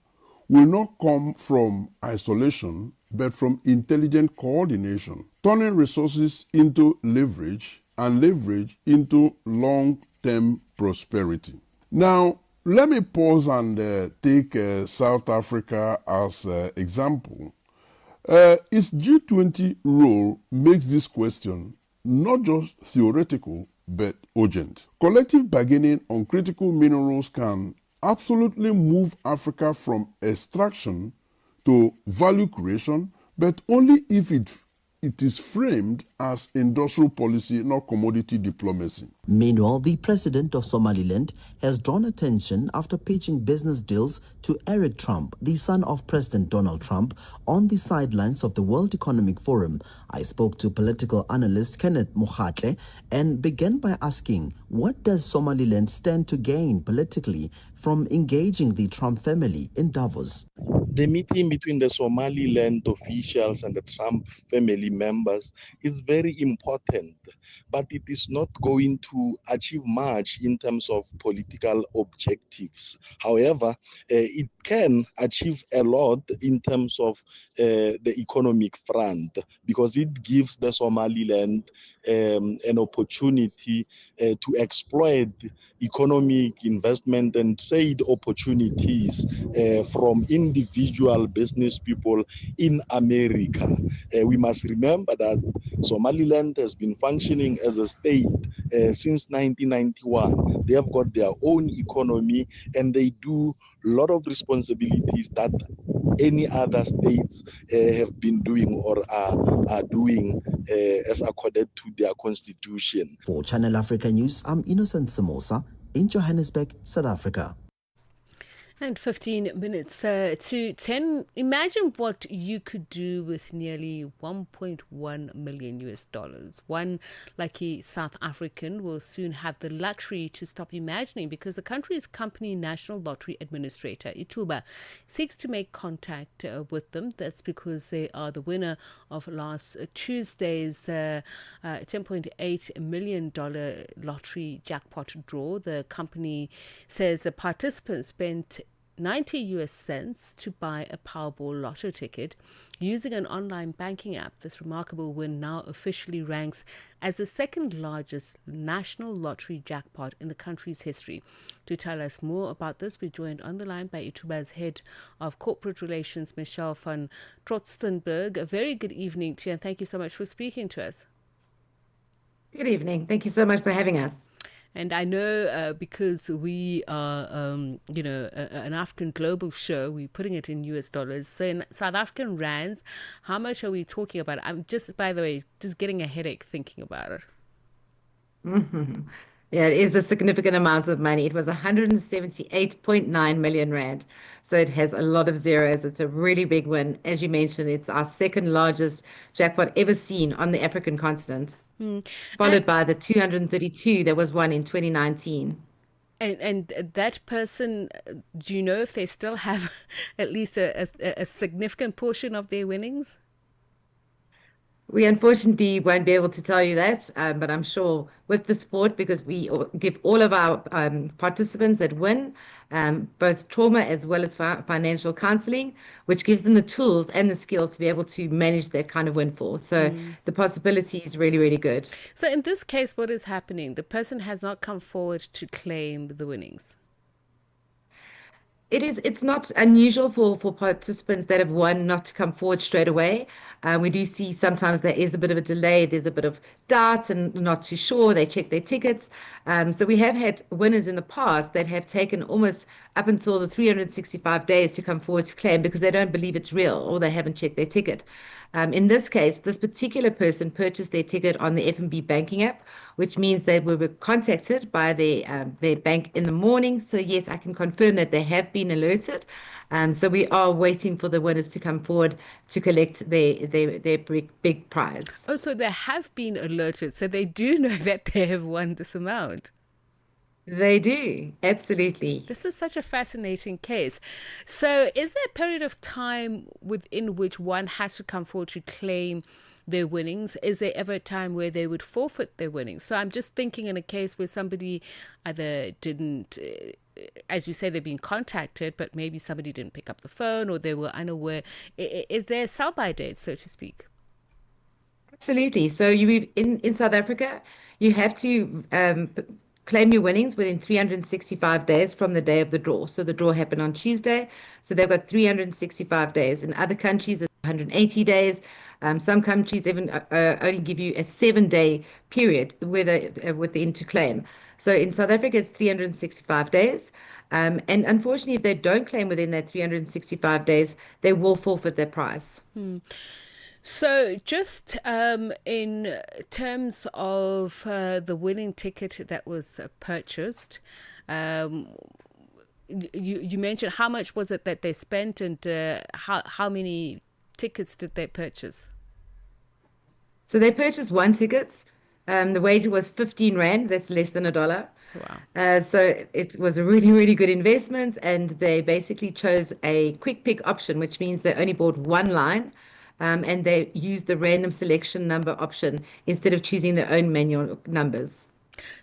will not come from isolation, but from intelligent coordination, turning resources into leverage and leverage into long-term prosperity. Now, let me pause and take South Africa as an example. Its G20 role makes this question not just theoretical, but urgent. Collective bargaining on critical minerals can absolutely move Africa from extraction to value creation, but only if it it is framed as industrial policy, not commodity diplomacy. Meanwhile, the president of Somaliland has drawn attention after pitching business deals to Eric Trump, the son of President Donald Trump, on the sidelines of the World Economic Forum. I spoke to political analyst Kenneth Mokhatle and began by asking, what does Somaliland stand to gain politically from engaging the Trump family in Davos? The meeting between the Somaliland officials and the Trump family members is very important, but it is not going to achieve much in terms of political objectives. However, it can achieve a lot in terms of the economic front, because it gives the Somaliland an opportunity to exploit economic investment and trade opportunities from individual business people in America. We must remember that Somaliland has been functioning as a state since 1991. They have got their own economy and they do a lot of responsibilities that any other states have been doing or are doing as accorded to their constitution. For Channel Africa News, I'm Innocent Samosa in Johannesburg, South Africa. And 15 minutes to 10. Imagine what you could do with nearly 1.1 million US dollars. One lucky South African will soon have the luxury to stop imagining, because the country's company National Lottery Administrator, Ituba, seeks to make contact with them. That's because they are the winner of last Tuesday's $10.8 million lottery jackpot draw. The company says the participants spent 90 US cents to buy a Powerball lotto ticket using an online banking app. This remarkable win now officially ranks as the second largest national lottery jackpot in the country's history. To tell us more about this, we're joined on the line by Ituba's head of corporate relations, Michelle van Trotstenberg. A very good evening to you, and thank you so much for speaking to us. Good evening. Thank you so much for having us. And I know because we are, an African global show, we're putting it in US dollars. So in South African rands, how much are we talking about? I'm just, by the way, just getting a headache thinking about it. Mm-hmm. Yeah, it is a significant amount of money. It was 178.9 million rand. So it has a lot of zeros. It's a really big win. As you mentioned, it's our second largest jackpot ever seen on the African continent, followed by the 232 that was won in 2019. And that person, do you know if they still have at least a significant portion of their winnings? We unfortunately won't be able to tell you that, but I'm sure with the sport, because we give all of our participants that win both trauma as well as financial counseling, which gives them the tools and the skills to be able to manage that kind of windfall. So the possibility is really, really good. So in this case, what is happening? The person has not come forward to claim the winnings. It's not unusual for participants that have won not to come forward straight away. We do see sometimes there is a bit of a delay, there's a bit of doubt and not too sure, they check their tickets. So we have had winners in the past that have taken almost up until the 365 days to come forward to claim because they don't believe it's real or they haven't checked their ticket. In this case, this particular person purchased their ticket on the FNB banking app, which means they were contacted by their bank in the morning. So yes, I can confirm that they have been alerted. So we are waiting for the winners to come forward to collect their big prize. Oh, so they have been alerted. So they do know that they have won this amount. They do, absolutely. This is such a fascinating case. So is there a period of time within which one has to come forward to claim their winnings? Is there ever a time where they would forfeit their winnings? So I'm just thinking in a case where somebody either didn't, as you say, they've been contacted, but maybe somebody didn't pick up the phone or they were unaware. Is there a sell-by date, so to speak? Absolutely. So in South Africa, you have to claim your winnings within 365 days from the day of the draw. So the draw happened on Tuesday. So they've got 365 days. In other countries, it's 180 days. Some countries even only give you a 7-day period within to claim. So in South Africa, it's 365 days. And unfortunately, if they don't claim within that 365 days, they will forfeit their prize. So, just in terms of the winning ticket that was purchased, um, you mentioned how much was it that they spent, and how many tickets did they purchase? So they purchased one ticket. The wager was 15 Rand. That's less than $1. Wow. So it was a really, really good investment. And they basically chose a quick pick option, which means they only bought one line. And they used the random selection number option instead of choosing their own manual numbers.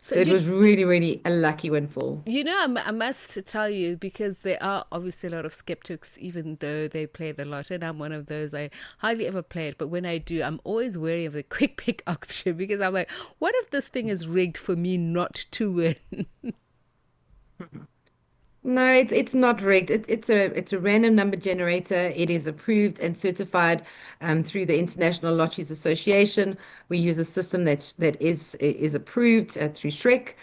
So it was really, really a lucky windfall. You know, I must tell you, because there are obviously a lot of skeptics, even though they play the lotto, and I'm one of those. I hardly ever play it, but when I do, I'm always wary of the quick pick option, because I'm like, what if this thing is rigged for me not to win? No, it's not rigged. It's a random number generator. It is approved and certified through the International Lotteries Association. We use a system that is approved through Shrek.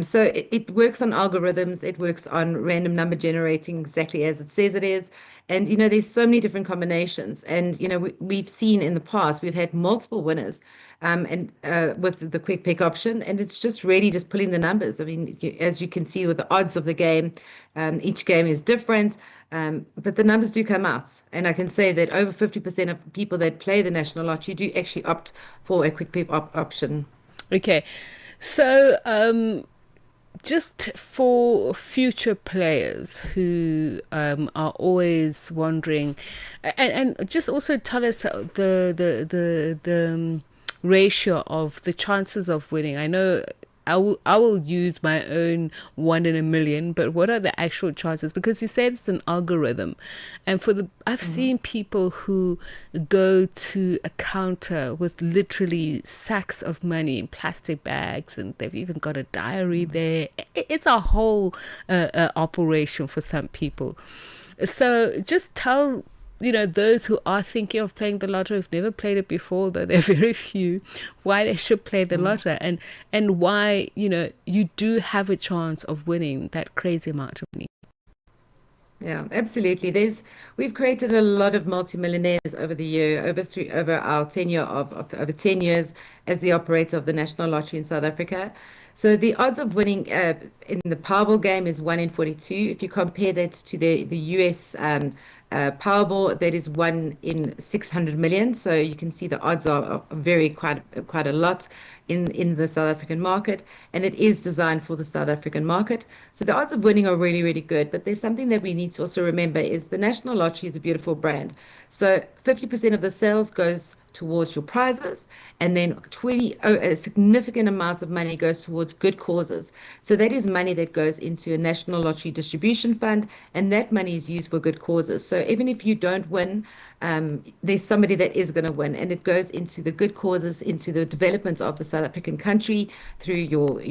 So it works on algorithms. It works on random number generating exactly as it says it is. And there's so many different combinations. And we've seen in the past we've had multiple winners, and with the quick pick option, and it's just really just pulling the numbers. I mean, as you can see with the odds of the game, each game is different, but the numbers do come out. And I can say that over 50% of people that play the National Lottery do actually opt for a quick pick option. Okay, so just for future players who are always wondering, and just also tell us the ratio of the chances of winning. I know I will use my own 1 in a million, but what are the actual chances? Because you said it's an algorithm, and I've seen people who go to a counter with literally sacks of money in plastic bags, and they've even got a diary there. It's a whole operation for some people. So just tell those who are thinking of playing the lotto, who've never played it before, though they're very few, why they should play the lotto, and why you do have a chance of winning that crazy amount of money. Yeah, absolutely. We've created a lot of multimillionaires over the year, over our tenure of over 10 years as the operator of the National Lottery in South Africa. So the odds of winning in the Powerball game is 1 in 42. If you compare that to the US Powerball, that is 1 in 600 million. So you can see the odds are quite a lot in the South African market, and it is designed for the South African market. So the odds of winning are really, really good. But there's something that we need to also remember is the National Lottery is a beautiful brand. So 50% of the sales goes towards your prizes, and then a significant amount of money goes towards good causes. So that is money that goes into a National Lottery distribution fund, and that money is used for good causes. So even if you don't win, there's somebody that is going to win, and it goes into the good causes, into the development of the South African country through your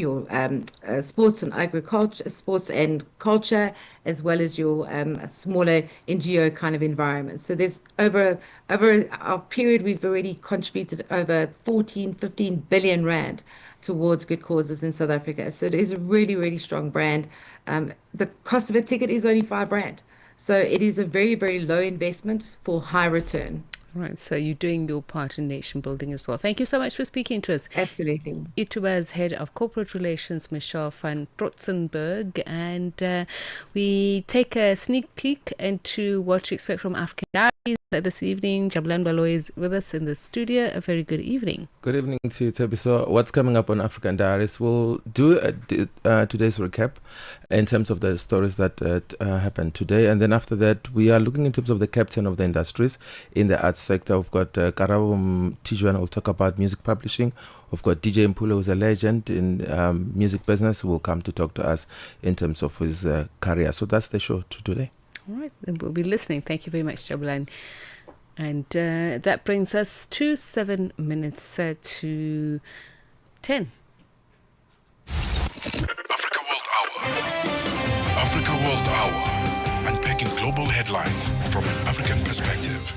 sports and agriculture, sports and culture, as well as your smaller NGO kind of environment. So there's over our period, we've already contributed over 15 billion rand towards good causes in South Africa. So it is a really, really strong brand. The cost of a ticket is only 5 rand. So it is a very, very low investment for high return. Right, so you're doing your part in nation building as well. Thank you so much for speaking to us. Absolutely. Ituba's Head of Corporate Relations, Michelle van Trotzenberg, and we take a sneak peek into what to expect from African Diaries this evening. Jabulan Baloy is with us in the studio. A very good evening. Good evening to you, Tsepiso. What's coming up on African Diaries? We'll do today's recap in terms of the stories that happened today, and then after that we are looking in terms of the captain of the industries in the arts sector. We've got Karabo Tijuana will talk about music publishing. We've got DJ Mpulo, who's a legend in music business, who will come to talk to us in terms of his career. So that's the show today. All right, then we'll be listening. Thank you very much, Jabulan. And that brings us to 7 minutes to 10. Africa World Hour. Africa World Hour. Unpacking global headlines from an African perspective.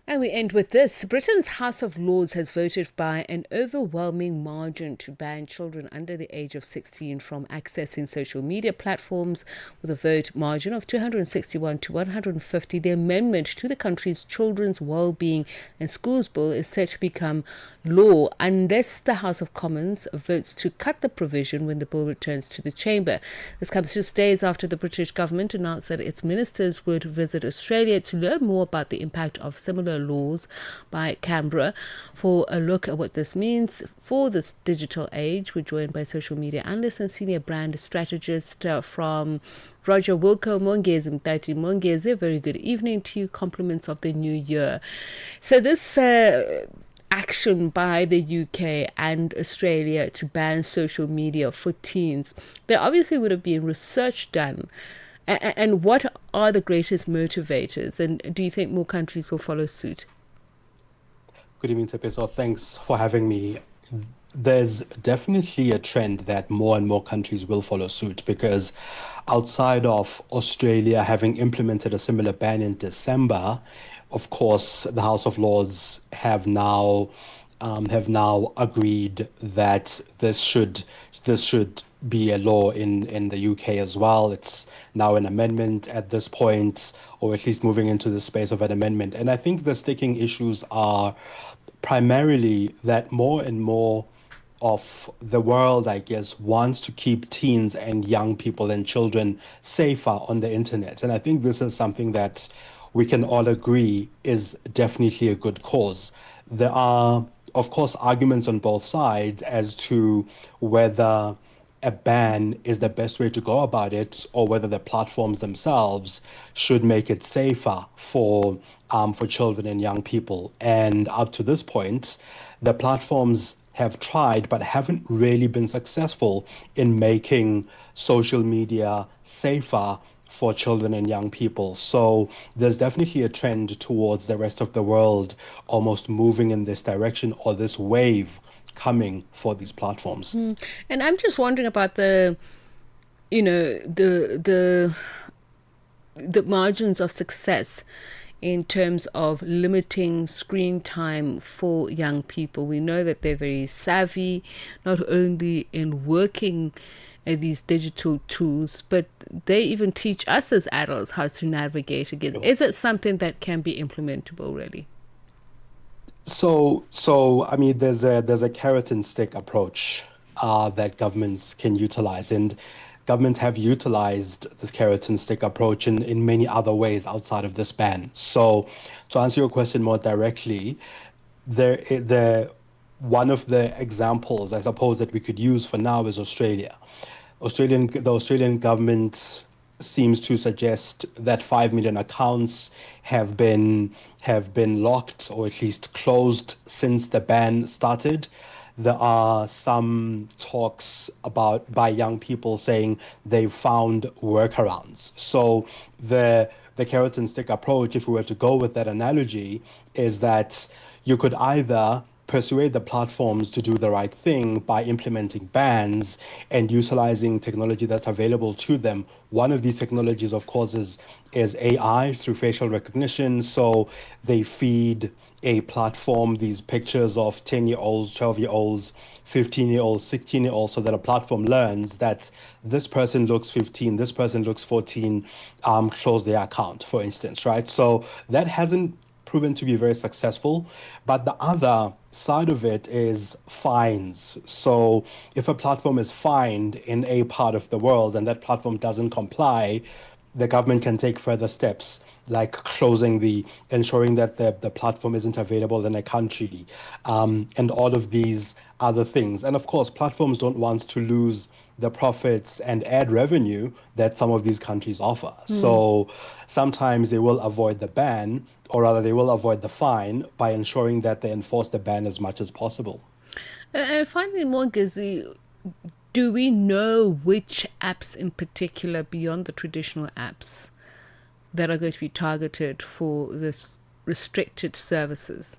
And we end with this. Britain's House of Lords has voted by an overwhelming margin to ban children under the age of 16 from accessing social media platforms. With a vote margin of 261 to 150, the amendment to the country's Children's Wellbeing and Schools Bill is set to become law unless the House of Commons votes to cut the provision when the bill returns to the chamber. This comes just days after the British government announced that its ministers would visit Australia to learn more about the impact of similar laws by Canberra. For a look at what this means for this digital age, we're joined by social media analyst and senior brand strategist from Roger Wilco Mongezi Mtati. Mongezi, very good evening to you. Compliments of the new year. So this action by the UK and Australia to ban social media for teens, there obviously would have been research done. And what are the greatest motivators? And do you think more countries will follow suit? Good evening, Tsepiso. Thanks for having me. There's definitely a trend that more and more countries will follow suit, because outside of Australia having implemented a similar ban in December, of course, the House of Lords have now agreed that this should be a law in the UK as well. It's now an amendment at this point, or at least moving into the space of an amendment. And I think the sticking issues are primarily that more and more of the world, I guess, wants to keep teens and young people and children safer on the internet. And I think this is something that we can all agree is definitely a good cause. There are, of course, arguments on both sides as to whether a ban is the best way to go about it, or whether the platforms themselves should make it safer for children and young people. And up to this point, the platforms have tried but haven't really been successful in making social media safer for children and young people. So there's definitely a trend towards the rest of the world almost moving in this direction, or this wave coming for these platforms. And I'm just wondering about the margins of success in terms of limiting screen time for young people. We know that they're very savvy, not only in working these digital tools, but they even teach us as adults how to navigate again. Is it something that can be implementable, really? So I mean, there's a carrot and stick approach that governments can utilize, and governments have utilized this carrot and stick approach in many other ways outside of this ban. So to answer your question more directly, one of the examples I suppose that we could use for now is Australia. The Australian government seems to suggest that 5 million accounts have been locked, or at least closed, since the ban started. There are some talks by young people saying they've found workarounds. So the carrot and stick approach, if we were to go with that analogy, is that you could either persuade the platforms to do the right thing by implementing bans and utilizing technology that's available to them. One of these technologies, of course, is AI through facial recognition. So they feed a platform these pictures of 10-year-olds, 12-year-olds, 15-year-olds, 16-year-olds, so that a platform learns that this person looks 15, this person looks 14, close their account, for instance, right? So that hasn't proven to be very successful. But the other side of it is fines. So if a platform is fined in a part of the world and that platform doesn't comply, the government can take further steps, like ensuring that the platform isn't available in a country, and all of these other things. And of course, platforms don't want to lose the profits and ad revenue that some of these countries offer. So sometimes they will avoid the ban, or rather they will avoid the fine, by ensuring that they enforce the ban as much as possible. And finally, Mongezi, do we know which apps in particular, beyond the traditional apps, that are going to be targeted for this restricted services?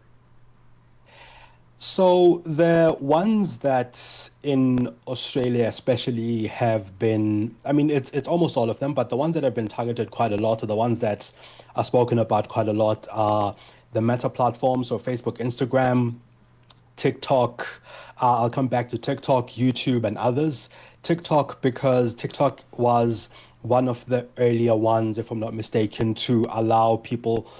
So the ones that in Australia especially have been, I mean, it's almost all of them, but the ones that have been targeted quite a lot, are the ones that are spoken about quite a lot, are Meta platforms, so Facebook, Instagram, TikTok. I'll come back to TikTok, YouTube, and others. TikTok, because TikTok was one of the earlier ones, if I'm not mistaken, to allow people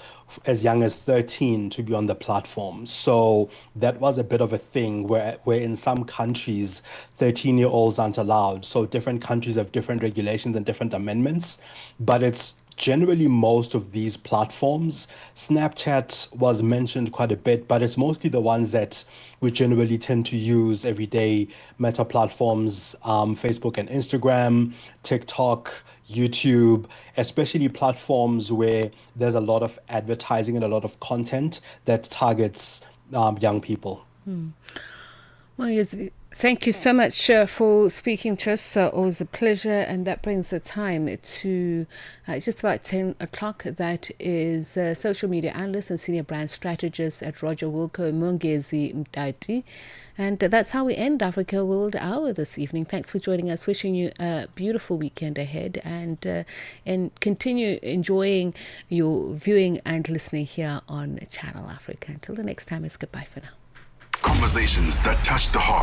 as young as 13 to be on the platform. So that was a bit of a thing where in some countries, 13-year-olds aren't allowed. So different countries have different regulations and different amendments, but it's generally most of these platforms. Snapchat was mentioned quite a bit, but it's mostly the ones that we generally tend to use every day. Meta platforms, Facebook and Instagram, TikTok, YouTube, especially platforms where there's a lot of advertising and a lot of content that targets young people. Well, yes, thank you so much for speaking to us. Always a pleasure. And that brings the time to it's just about 10 o'clock. That is social media analyst and senior brand strategist at Roger Wilco, Mongezi Mtati. And that's how we end Africa World Hour this evening. Thanks for joining us. Wishing you a beautiful weekend ahead, and continue enjoying your viewing and listening here on Channel Africa. Until the next time, it's goodbye for now. Conversations that touch the heart.